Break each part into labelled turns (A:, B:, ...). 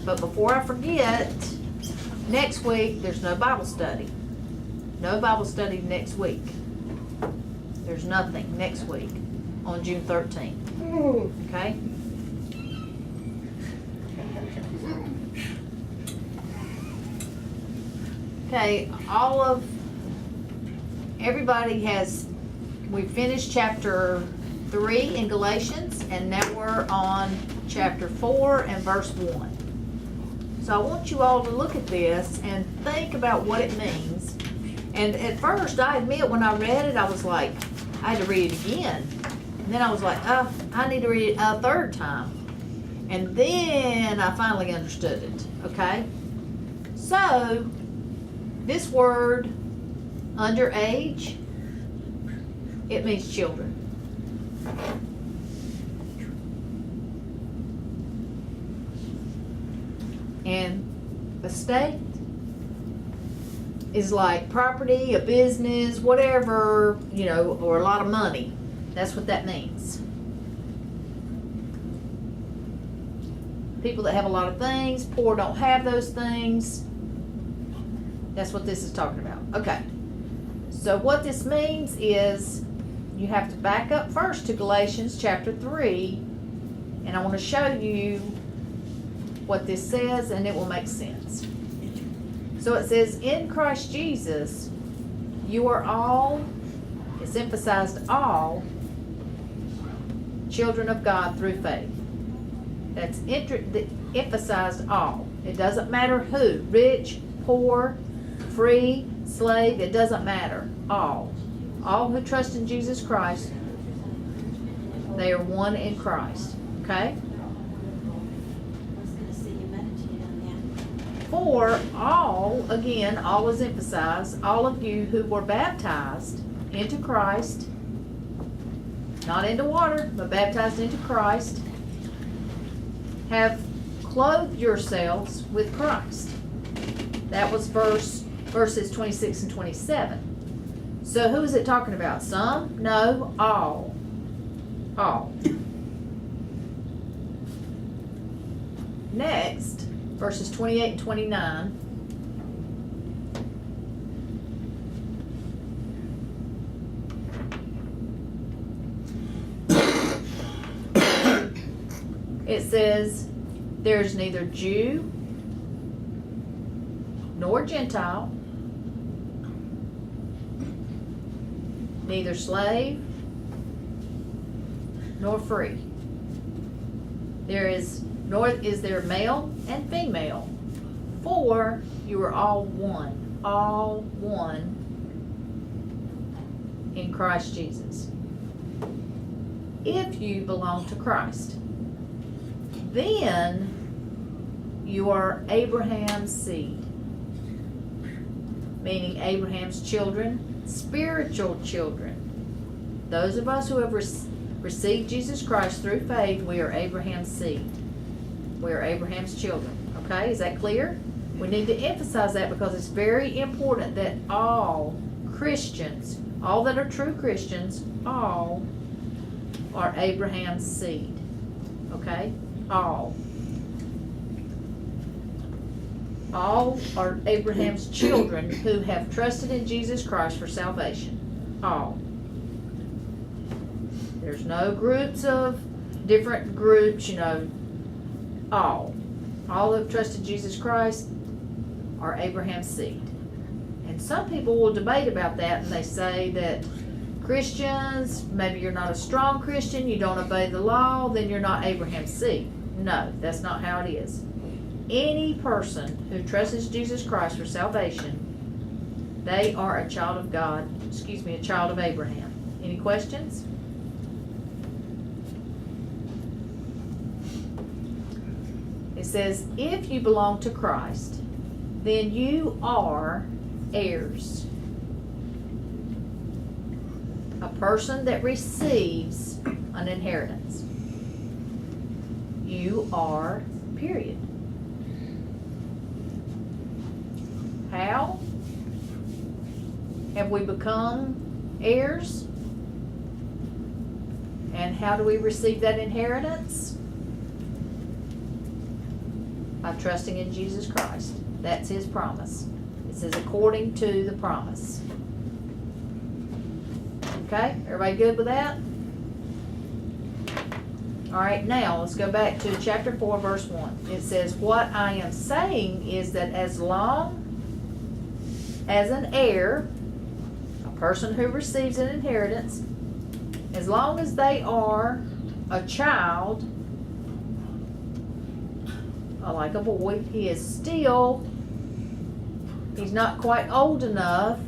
A: But before I forget, next week there's no Bible study. No Bible study next week. There's nothing next week on June 13th. Okay? Okay, we finished chapter 3 in Galatians, and now we're on chapter 4 and verse 1. So I want you all to look at this and think about what it means. And at first, I admit, when I read it, I was like, I had to read it again. And then I was like, I need to read it a third time. And then I finally understood it, okay? So, this word, underage, it means children. And estate is like property, a business, whatever, or a lot of money. That's what that means. People that have a lot of things, poor don't have those things. That's what this is talking about. Okay. So what this means is you have to back up first to Galatians chapter 3, and I want to show you what this says, and it will make sense. So it says, in Christ Jesus, you are all, it's emphasized all, children of God through faith. That's emphasized all. It doesn't matter who, rich, poor, free, slave, it doesn't matter. All who trust in Jesus Christ, they are one in Christ. Okay? For all, again, all is emphasized, all of you who were baptized into Christ, not into water, but baptized into Christ, have clothed yourselves with Christ. That was verses 26 and 27. So who is it talking about? Some? No, all. All. Next, verses 28 and 29. It says, there's neither Jew nor Gentile, neither slave nor free. Nor is there male and female, for you are all one in Christ Jesus. If you belong to Christ, then you are Abraham's seed, meaning Abraham's children, spiritual children. Those of us who have received Jesus Christ through faith, we are Abraham's seed. We are Abraham's children. Okay, is that clear? We need to emphasize that because it's very important that all Christians, all that are true Christians, all are Abraham's seed. Okay? All. All are Abraham's children who have trusted in Jesus Christ for salvation. All. There's no groups of different groups, all. All who have trusted Jesus Christ are Abraham's seed. And some people will debate about that, and they say that Christians, maybe you're not a strong Christian, you don't obey the law, then you're not Abraham's seed. No, that's not how it is. Any person who trusts Jesus Christ for salvation, they are a child of God, a child of Abraham. Any questions? It says, if you belong to Christ, then you are heirs. A person that receives an inheritance. You are, period. How have we become heirs? And how do we receive that inheritance? by trusting in Jesus Christ. That's his promise. It says according to the promise. Okay, everybody good with that? All right, now let's go back to chapter 4, verse 1. It says, what I am saying is that as long as an heir, a person who receives an inheritance, as long as they are a child, like a boy, he's not quite old enough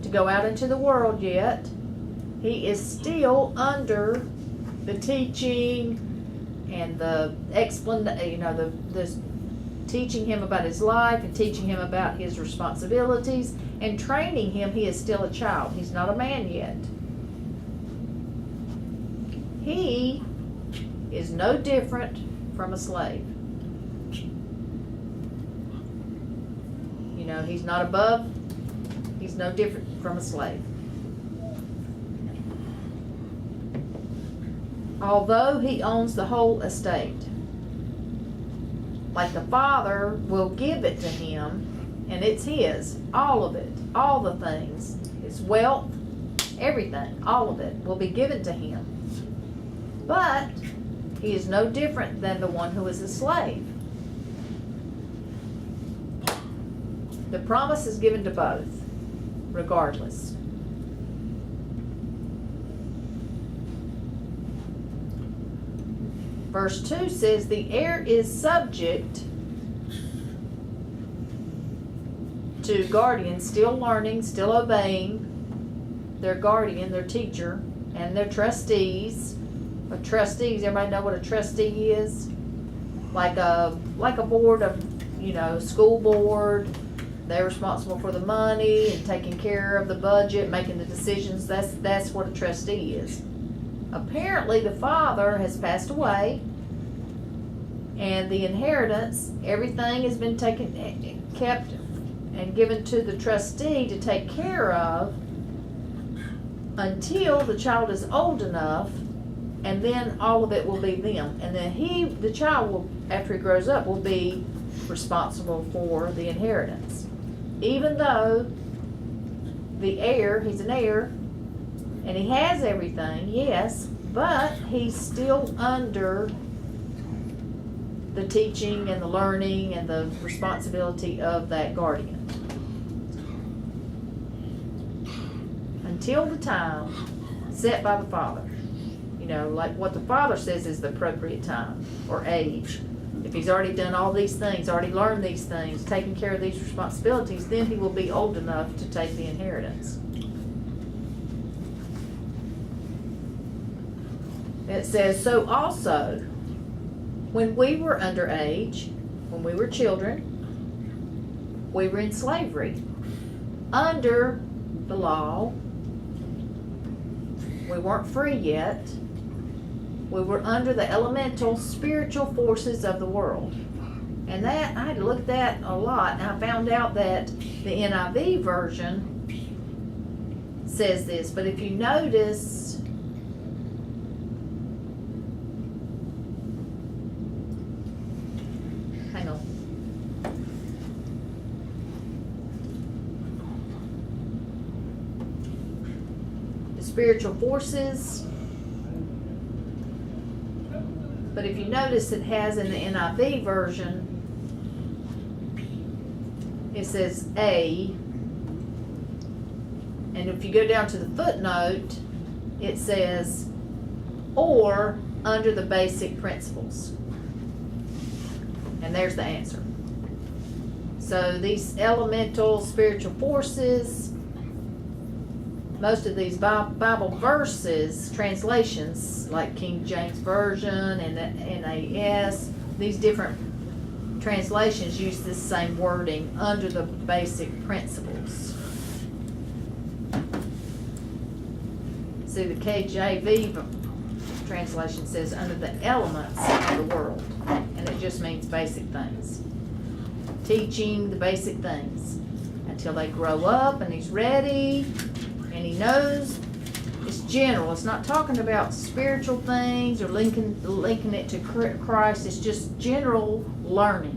A: to go out into the world yet. He is still under the teaching and the the teaching him about his life and teaching him about his responsibilities and training him. He is still a child. He's not a man yet. He is no different from a slave. He's not above, he's no different from a slave. Although he owns the whole estate, like the father will give it to him, and it's his, all of it, all the things, his wealth, everything, all of it will be given to him. But he is no different than the one who is a slave. The promise is given to both, regardless. Verse 2 says, the heir is subject to guardians, still learning, still obeying their guardian, their teacher, and their trustees. Trustees, everybody know what a trustee is? Like a board of, school board. They're responsible for the money and taking care of the budget, making the decisions. That's what a trustee is. Apparently the father has passed away, and the inheritance, everything has been kept and given to the trustee to take care of until the child is old enough, and then all of it will be them. And then the child will, after he grows up, will be responsible for the inheritance. Even though the heir, he's an heir, and he has everything, yes, but he's still under the teaching and the learning and the responsibility of that guardian. Until the time set by the father. Like what the father says is the appropriate time or age. If he's already done all these things, already learned these things, taken care of these responsibilities, then he will be old enough to take the inheritance. It says, so also, when we were underage, when we were children, we were in slavery, under the law. We weren't free yet. We were under the elemental spiritual forces of the world. And that, I had to look at that a lot, and I found out that the NIV version says this, but if you notice, hang on. The spiritual forces. But if you notice, it has in the NIV version, it says A. And if you go down to the footnote, it says, or under the basic principles. And there's the answer. So these elemental spiritual forces, most of these Bible verses, translations, like King James Version and the NAS, these different translations use this same wording, under the basic principles. See, the KJV translation says under the elements of the world, and it just means basic things. Teaching the basic things until they grow up and he's ready and he knows. It's general. It's not talking about spiritual things or linking it to Christ. It's just general learning.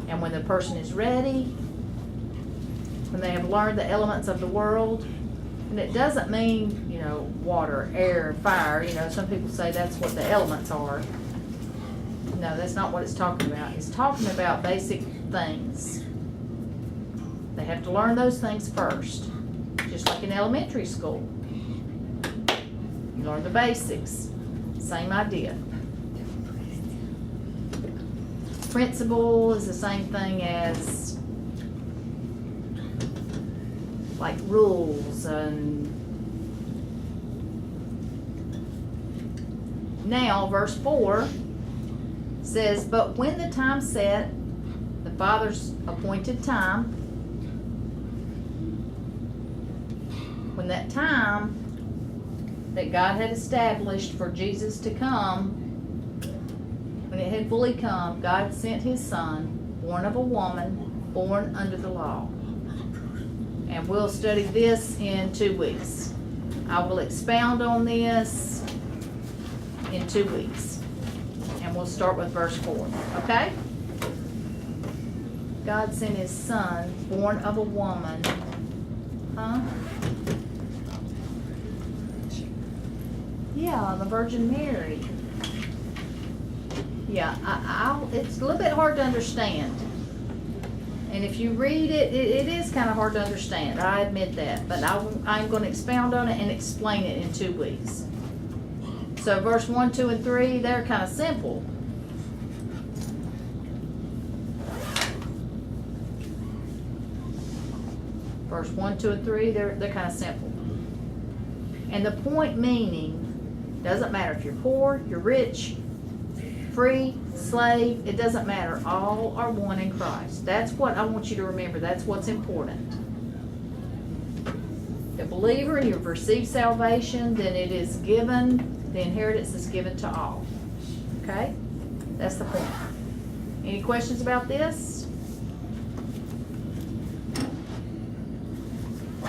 A: And when the person is ready, when they have learned the elements of the world, and it doesn't mean, water, air, fire, some people say that's what the elements are. No, that's not what it's talking about. It's talking about basic things. They have to learn those things first, just like in elementary school. You learn the basics, same idea. Principle is the same thing as like rules. And now verse 4 says, but when the time set, the Father's appointed time, when that time that God had established for Jesus to come, when it had fully come, God sent his Son, born of a woman, born under the law. And we'll study this in 2 weeks. I will expound on this in 2 weeks. And we'll start with verse 4, okay? God sent his Son, born of a woman. Huh? Yeah, the Virgin Mary. Yeah, it's a little bit hard to understand. And if you read it, it is kind of hard to understand. I admit that. But I'm going to expound on it and explain it in 2 weeks. So verse 1, 2, and 3, they're kind of simple. Verse 1, 2, and 3, they're kind of simple. And the point meaning, doesn't matter if you're poor, you're rich, free, slave, it doesn't matter. All are one in Christ. That's what I want you to remember. That's what's important. The believer, and you've received salvation, then it is given, the inheritance is given to all. Okay? That's the point. Any questions about this?